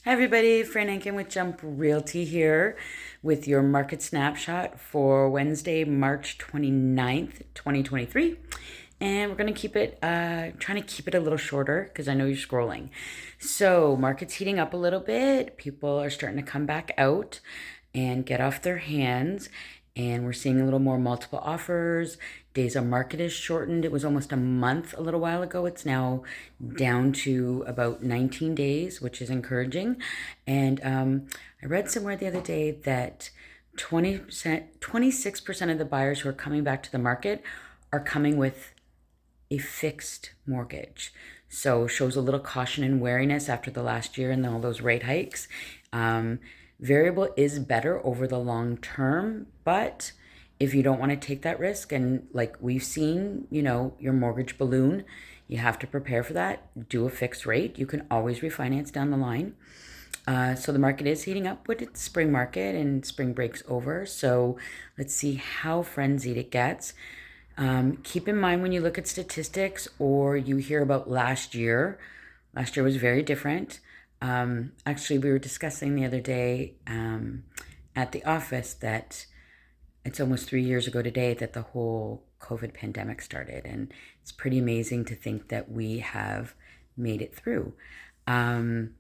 Hi everybody, Fran Ankin with Jump Realty here with your market snapshot for Wednesday, March 29th, 2023. And we're going to keep it, trying to keep it a little shorter because I know you're scrolling. So, market's heating up a little bit. People are starting to come back out and get off their hands. And we're seeing a little more multiple offers. Days on market is shortened. It was almost a month a little while ago. It's now down to about 19 days, which is encouraging. And I read somewhere the other day that 26% of the buyers who are coming back to the market are coming with a fixed mortgage. So shows a little caution and wariness after the last year and all those rate hikes. Variable is better over the long term, but if you don't want to take that risk, and like we've seen, your mortgage balloon, you have to prepare for that. Do a fixed rate. You can always refinance down the line. So the market is heating up with its spring market and spring breaks over. So let's see how frenzied it gets. Keep in mind when you look at statistics or you hear about last year was very different. Actually, we were discussing the other day at the office that it's almost 3 years ago today that the whole COVID pandemic started. And it's pretty amazing to think that we have made it through on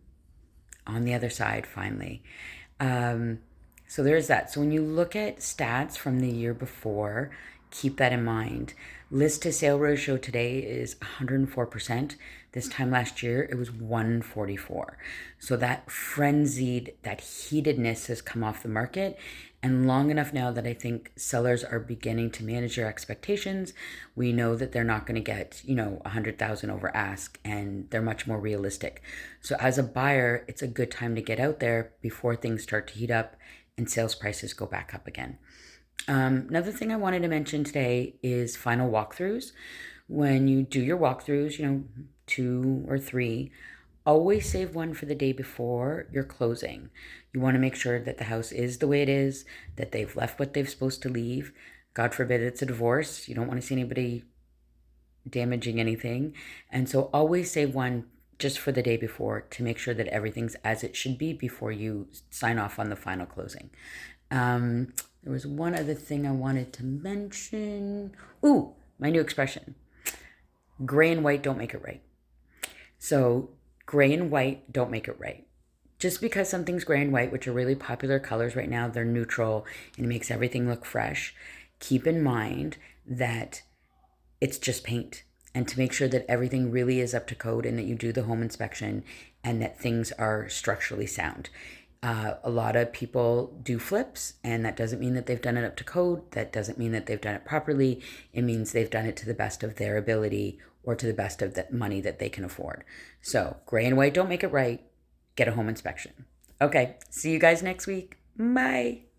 the other side finally. So there's that. So when you look at stats from the year before, keep that in mind. List to sale ratio today is 104%. This time last year, it was 144. So that heatedness has come off the market. And long enough now that I think sellers are beginning to manage their expectations. We know that they're not going to get, 100,000 over ask, and they're much more realistic. So as a buyer, it's a good time to get out there before things start to heat up and sales prices go back up again. Another thing I wanted to mention today is final walkthroughs. When you do your walkthroughs, 2 or 3, always save one for the day before your closing. You want to make sure that the house is the way it is, that they've left what they're supposed to leave. God forbid it's a divorce. You don't want to see anybody damaging anything. And so always save one just for the day before to make sure that everything's as it should be before you sign off on the final closing. There was one other thing I wanted to mention. Ooh, my new expression. Gray and white don't make it right. So gray and white don't make it right. Just because something's gray and white, which are really popular colors right now, they're neutral and it makes everything look fresh. Keep in mind that it's just paint, and to make sure that everything really is up to code and that you do the home inspection and that things are structurally sound. A lot of people do flips, and that doesn't mean that they've done it up to code. That doesn't mean that they've done it properly. It means they've done it to the best of their ability or to the best of the money that they can afford. So gray and white don't make it right. Get a home inspection. Okay, see you guys next week. Bye.